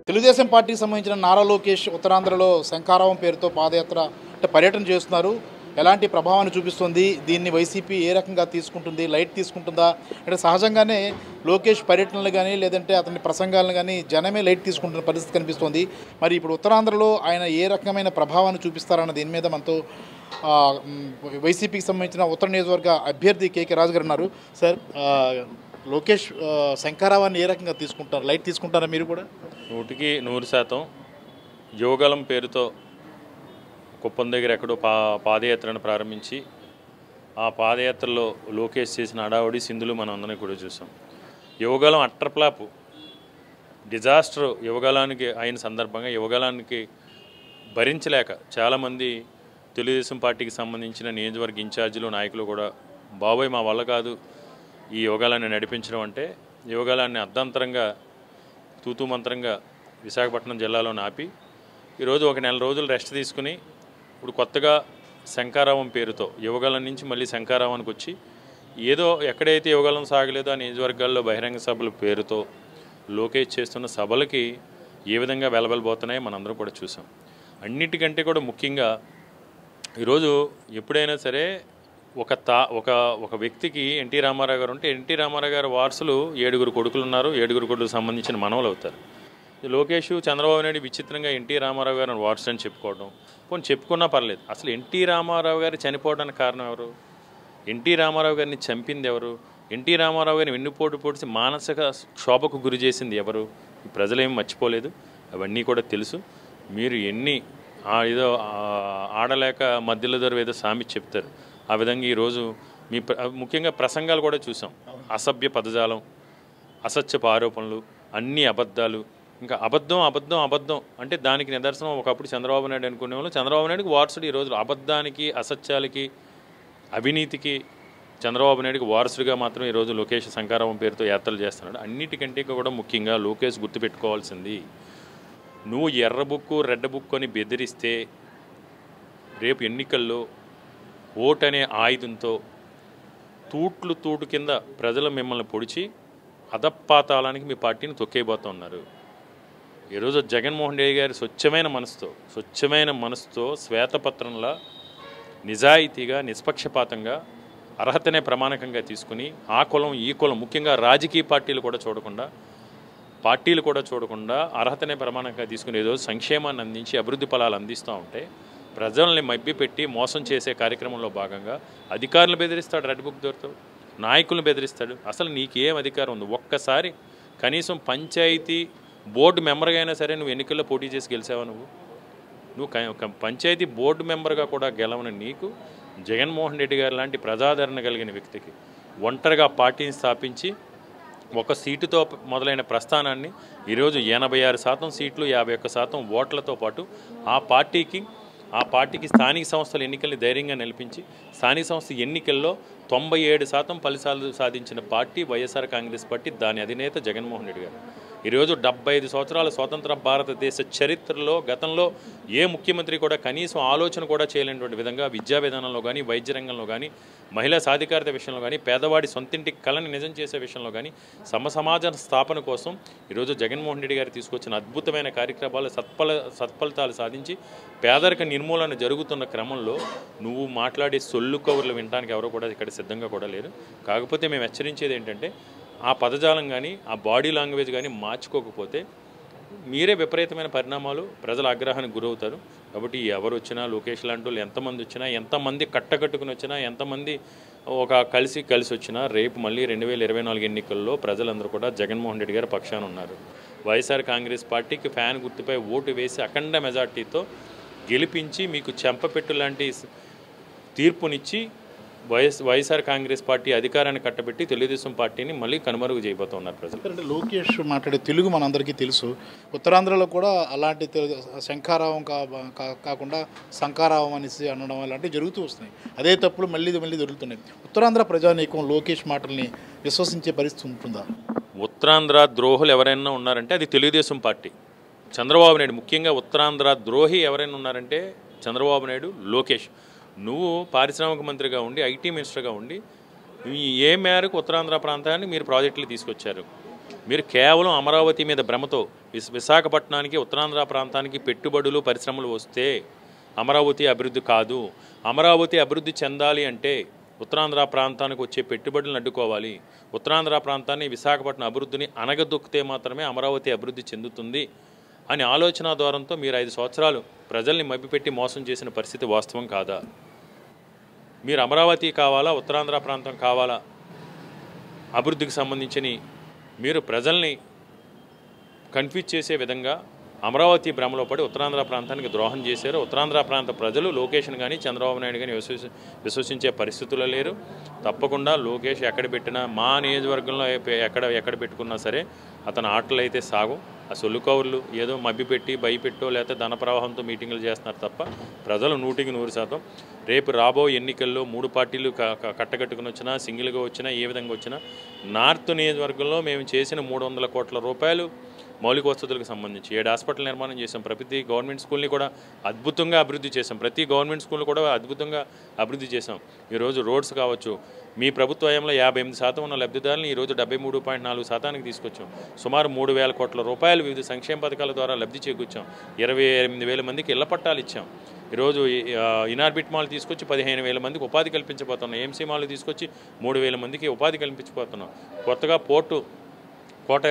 తెలుగుదేశం పార్టీకి సంబంధించిన నారా లోకేష్ ఉత్తరాంధ్రలో శంఖారావం పేరుతో పాదయాత్ర అంటే పర్యటన చేస్తున్నారు. ఎలాంటి ప్రభావాన్ని చూపిస్తుంది, దీన్ని వైసీపీ ఏ రకంగా తీసుకుంటుంది, లైట్ తీసుకుంటుందా అంటే సహజంగానే లోకేష్ పర్యటనలు కానీ లేదంటే అతని ప్రసంగాలను కానీ జనమే లైట్ తీసుకుంటున్న పరిస్థితి కనిపిస్తుంది. మరి ఇప్పుడు ఉత్తరాంధ్రలో ఆయన ఏ రకమైన ప్రభావాన్ని చూపిస్తారన్న దీని మీద మనతో వైసీపీకి సంబంధించిన ఉత్తర నియోజకవర్గ అభ్యర్థి కేకే రాజు గారు ఉన్నారు. సార్, లోకేష్ శంఖారావాన్ని ఏ రకంగా తీసుకుంటారు, లైట్ తీసుకుంటారా మీరు కూడా? 100% యువగలం పేరుతో కుప్పం దగ్గర ఎక్కడో పాదయాత్రను ప్రారంభించి ఆ పాదయాత్రలో లోకేష్ చేసిన హడావుడి సింధులు మనం అందరం కూడా చూసాం. యువగలం అట్రప్లాపు డిజాస్టర్ యువగలానికి అయిన సందర్భంగా యువగలానికి భరించలేక చాలామంది తెలుగుదేశం పార్టీకి సంబంధించిన నియోజకవర్గ ఇన్ఛార్జీలు నాయకులు కూడా బాబోయ్ మా వల్ల కాదు ఈ యువగలాన్ని నడిపించడం అంటే, యువగలాన్ని అర్ధంతరంగా తూతూ మంత్రంగా విశాఖపట్నం జిల్లాలో ఆపి ఈరోజు ఒక నెల రోజులు రెస్ట్ తీసుకుని ఇప్పుడు కొత్తగా శంఖారావం పేరుతో యువగలం నుంచి మళ్ళీ శంఖారావానికి వచ్చి ఏదో ఎక్కడైతే యువగలం సాగలేదో ఆ నియోజకవర్గాల్లో బహిరంగ సభల పేరుతో లోకేష్ చేస్తున్న సభలకి ఏ విధంగా వెలవెలబోతున్నాయో మనందరం కూడా చూసాం. అన్నిటికంటే కూడా ముఖ్యంగా ఈరోజు ఎప్పుడైనా సరే ఒక వ్యక్తికి ఎన్టీ రామారావు గారు ఉంటే ఎన్టీ రామారావు గారు వారసులు 7 కొడుకులు ఉన్నారు. 7 కొడుకులకు సంబంధించిన మనవలు అవుతారు. లోకేష్ చంద్రబాబు నాయుడు విచిత్రంగా ఎన్టీ రామారావు గారిని వారసు అని చెప్పుకోవడం, పోనీ చెప్పుకున్నా పర్లేదు. అసలు ఎన్టీ రామారావు గారు చనిపోవడానికి కారణం ఎవరు? ఎన్టీ రామారావు గారిని చంపింది ఎవరు? ఎన్టీ రామారావు గారిని వెన్నుపోటు పొడిచి మానసిక క్షోభకు గురి చేసింది ఎవరు? ఈ ప్రజలేం మర్చిపోలేదు, అవన్నీ కూడా తెలుసు. మీరు ఏదో ఆడలేక మధ్యలో దొర ఏదో సామి చెప్తారు, ఆ విధంగా ఈరోజు ముఖ్యంగా ప్రసంగాలు కూడా చూసాం. అసభ్య పదజాలం, అసత్యపు ఆరోపణలు, అన్ని అబద్ధాలు, ఇంకా అబద్ధం అంటే దానికి నిదర్శనం ఒకప్పుడు చంద్రబాబు నాయుడు అనుకునే వాళ్ళు చంద్రబాబు నాయుడుకి వారసుడు. ఈరోజు అబద్ధానికి, అసత్యాలకి, అవినీతికి చంద్రబాబు నాయుడుకి వారసుడిగా మాత్రం ఈరోజు లోకేష్ శంఖారావం పేరుతో యాత్రలు చేస్తున్నాడు. అన్నిటికంటే కూడా ముఖ్యంగా లోకేష్ గుర్తుపెట్టుకోవాల్సింది, నువ్వు ఎర్ర బుక్కు రెడ్ బుక్ అని బెదిరిస్తే రేపు ఎన్నికల్లో ఓటు అనే ఆయుధంతో తూటు కింద ప్రజలు మిమ్మల్ని పొడిచి అధపాతాళానికి మీ పార్టీని తొక్కేయబోతున్నారు. ఈరోజు జగన్మోహన్ రెడ్డి గారి స్వచ్ఛమైన మనసుతో శ్వేతపత్రంలా నిజాయితీగా నిష్పక్షపాతంగా అర్హతనే ప్రమాణకంగా తీసుకుని ఆ కులం ఈ కులం ముఖ్యంగా రాజకీయ పార్టీలు కూడా చూడకుండా అర్హతనే ప్రమాణంగా తీసుకుని ఏదో సంక్షేమాన్ని అందించి అభివృద్ధి ఫలాలు అందిస్తూ ఉంటే ప్రజల్ని మభ్యపెట్టి మోసం చేసే కార్యక్రమంలో భాగంగా అధికారులు బెదిరిస్తాడు, రెడ్ బుక్ దొరుకుతూ నాయకులను బెదిరిస్తాడు. అసలు నీకేం అధికారం ఉంది? ఒక్కసారి కనీసం పంచాయతీ బోర్డు మెంబర్గా అయినా సరే నువ్వు ఎన్నికల్లో పోటీ చేసి గెలిచావా? నువ్వు పంచాయతీ బోర్డు మెంబర్గా కూడా గెలవని నీకు జగన్మోహన్ రెడ్డి గారు లాంటి ప్రజాదరణ కలిగిన వ్యక్తికి ఒంటరిగా పార్టీని స్థాపించి ఒక సీటుతో మొదలైన ప్రస్థానాన్ని ఈరోజు 86% సీట్లు 51% ఓట్లతో పాటు ఆ పార్టీకి స్థానిక సంస్థల ఎన్నికల్ని ధైర్యంగా నిలిపించి స్థానిక సంస్థ ఎన్నికల్లో 97% ఫలితాలు సాధించిన పార్టీ వైఎస్ఆర్ కాంగ్రెస్ పార్టీ, దాని అధినేత జగన్మోహన్ రెడ్డి గారు. ఈరోజు 75 సంవత్సరాల స్వతంత్ర భారతదేశ చరిత్రలో గతంలో ఏ ముఖ్యమంత్రి కూడా కనీసం ఆలోచన కూడా చేయలేనటువంటి విధంగా విద్యా విధానంలో కానీ, వైద్య రంగంలో కానీ, మహిళా సాధికారత విషయంలో కానీ, పేదవాడి సొంతింటి కళని నిజం చేసే విషయంలో కానీ, సమాజ స్థాపన కోసం ఈరోజు జగన్మోహన్ రెడ్డి గారు తీసుకొచ్చిన అద్భుతమైన కార్యక్రమాలు సత్ఫలితాలు సాధించి పేదరిక నిర్మూలన జరుగుతున్న క్రమంలో నువ్వు మాట్లాడే సొల్లు కవర్లు వినడానికి ఎవరో కూడా ఇక్కడ సిద్ధంగా కూడా లేరు. కాకపోతే మేము హెచ్చరించేది ఏంటంటే, ఆ పదజాలం కానీ ఆ బాడీ లాంగ్వేజ్ కానీ మార్చుకోకపోతే మీరే విపరీతమైన పరిణామాలు ప్రజల ఆగ్రహానికి గురవుతారు. కాబట్టి ఎవరు వచ్చినా, లోకేష్ లాంటి వాళ్ళు ఎంతమంది వచ్చినా, ఎంతమంది కట్టకట్టుకుని వచ్చినా, ఎంతమంది కలిసి వచ్చినా రేపు మళ్ళీ 2024 ఎన్నికల్లో ప్రజలందరూ కూడా జగన్మోహన్ రెడ్డి గారి పక్షాన ఉన్నారు. వైఎస్ఆర్ కాంగ్రెస్ పార్టీకి ఫ్యాన్ గుర్తుపై ఓటు వేసి అఖండ మెజార్టీతో గెలిపించి మీకు చెంపపెట్టు లాంటి తీర్పునిచ్చి వైఎస్ఆర్ కాంగ్రెస్ పార్టీ అధికారాన్ని కట్టబెట్టి తెలుగుదేశం పార్టీని మళ్ళీ కనుమరుగు చేయబోతున్నారు ప్రజలు. అంటే లోకేష్ మాట్లాడే తెలుగు మనందరికీ తెలుసు. ఉత్తరాంధ్రలో కూడా అలాంటి శంఖారావం కాకుండా శంఖారావం అనేసి అనడం అలాంటివి జరుగుతూ వస్తున్నాయి. అదే తప్పులు మళ్ళీ దొరుకుతున్నాయి. ఉత్తరాంధ్ర ప్రజానీకం లోకేష్ మాటల్ని విశ్వసించే పరిస్థితి ఉంటుందా? ఉత్తరాంధ్ర ద్రోహులు ఎవరైనా ఉన్నారంటే అది తెలుగుదేశం పార్టీ, చంద్రబాబు నాయుడు. ముఖ్యంగా ఉత్తరాంధ్ర ద్రోహి ఎవరైనా ఉన్నారంటే చంద్రబాబు నాయుడు, లోకేష్. నువ్వు పారిశ్రామిక మంత్రిగా ఉండి, ఐటీ మినిస్టర్గా ఉండి ఏ మేరకు ఉత్తరాంధ్ర ప్రాంతాన్ని మీరు ప్రాజెక్టులు తీసుకొచ్చారు? మీరు కేవలం అమరావతి మీద భ్రమతో విశాఖపట్నానికి ఉత్తరాంధ్ర ప్రాంతానికి పెట్టుబడులు పరిశ్రమలు వస్తే అమరావతి అభివృద్ధి కాదు. అమరావతి అభివృద్ధి చెందాలి అంటే ఉత్తరాంధ్ర ప్రాంతానికి వచ్చే పెట్టుబడులను అడ్డుకోవాలి. ఉత్తరాంధ్ర ప్రాంతాన్ని విశాఖపట్నం అభివృద్ధిని అనగదొక్కితే మాత్రమే అమరావతి అభివృద్ధి చెందుతుంది అని ఆలోచన ద్వారంతో మీరు 5 సంవత్సరాలు ప్రజల్ని మభ్యపెట్టి మోసం చేసిన పరిస్థితి వాస్తవం కాదా? మీరు అమరావతి కావాలా, ఉత్తరాంధ్ర ప్రాంతం కావాలా, అభివృద్ధికి సంబంధించి మీరు ప్రజల్ని కన్ఫ్యూజ్ చేసే విధంగా అమరావతి భ్రమలో పడి ఉత్తరాంధ్ర ప్రాంతానికి ద్రోహం చేశారు. ఉత్తరాంధ్ర ప్రాంత ప్రజలు లోకేష్ని కానీ చంద్రబాబు నాయుడు కానీ విశ్వసించే పరిస్థితుల్లో లేరు. తప్పకుండా లోకేష్ ఎక్కడ పెట్టినా, మా నియోజకవర్గంలో ఎక్కడ పెట్టుకున్నా సరే అతని ఆటలు అయితే సాగు. ఆ సొల్లు కౌర్లు ఏదో మభ్యపెట్టి భయపెట్టో లేకపోతే ధన ప్రవాహంతో మీటింగులు చేస్తున్నారు తప్ప ప్రజలు 100% రేపు రాబో ఎన్నికల్లో 3 పార్టీలు కట్టగట్టుకుని వచ్చినా, సింగిల్గా వచ్చినా, ఏ విధంగా వచ్చినా నార్త్ నియోజకవర్గంలో మేము చేసిన 300 కోట్ల రూపాయలు మౌలిక వసతులకు సంబంధించి 7 హాస్పిటల్ నిర్మాణం చేసాం. ప్రతి గవర్నమెంట్ స్కూల్ని కూడా అద్భుతంగా అభివృద్ధి చేసాం. ప్రతి గవర్నమెంట్ స్కూల్ని కూడా అద్భుతంగా అభివృద్ధి చేసాం. ఈరోజు రోడ్స్ కావచ్చు, మీ ప్రభుత్వ హయాంలో 58% ఉన్న లబ్ధిదారులను ఈరోజు 73.4% తీసుకొచ్చాం. సుమారు 3,000 కోట్ల రూపాయలు వివిధ సంక్షేమ పథకాల ద్వారా లబ్ధి చేకూర్చాం. 28,000 మందికి ఇళ్ల పట్టాలు ఇచ్చాం. ఈరోజు ఇనార్బిట్ మాల్ తీసుకొచ్చి 15,000 మందికి ఉపాధి కల్పించబోతున్నాం. ఏఎంసీ మాల్ తీసుకొచ్చి 3,000 మందికి ఉపాధి కల్పించబోతున్నాం. కొత్తగా కోట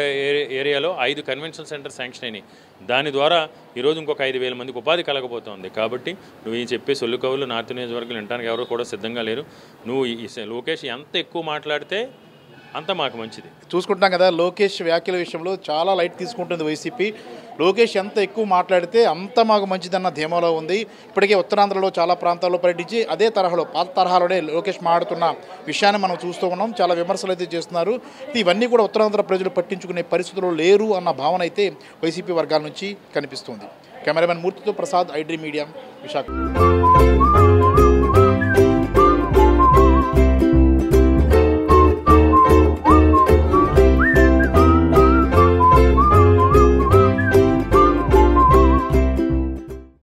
ఏరియాలో 5 కన్వెన్షన్ సెంటర్ శాంక్షన్ అయినాయి. దాని ద్వారా ఈరోజు ఇంకొక 5,000 మందికి ఉపాధి కలగబోతోంది. కాబట్టి నువ్వు ఈ చెప్పే సొల్లు కవులు నార్త్ నియోజకవర్గం వినడానికి ఎవరు కూడా సిద్ధంగా లేరు. నువ్వు లోకేష్ ఎంత ఎక్కువ మాట్లాడితే అంత మాకు మంచిది. చూసుకుంటాం కదా, లోకేష్ వ్యాఖ్యల విషయంలో చాలా లైట్ తీసుకుంటుంది వైసీపీ. లోకేష్ ఎంత ఎక్కువ మాట్లాడితే అంత మాకు మంచిదన్న ధీమాలో ఉంది. ఇప్పటికే ఉత్తరాంధ్రలో చాలా ప్రాంతాల్లో పర్యటించి అదే తరహాలో పాత తరహాలోనే లోకేష్ మాట్లాడుతున్న విషయాన్ని మనం చూస్తూ ఉన్నాం. చాలా విమర్శలు అయితే చేస్తున్నారు. ఇవన్నీ కూడా ఉత్తరాంధ్ర ప్రజలు పట్టించుకునే పరిస్థితుల్లో లేరు అన్న భావన అయితే వైసీపీ వర్గాల నుంచి కనిపిస్తుంది. కెమెరామెన్ మూర్తితో ప్రసాద్, ఐడ్రీ మీడియా, విశాఖ.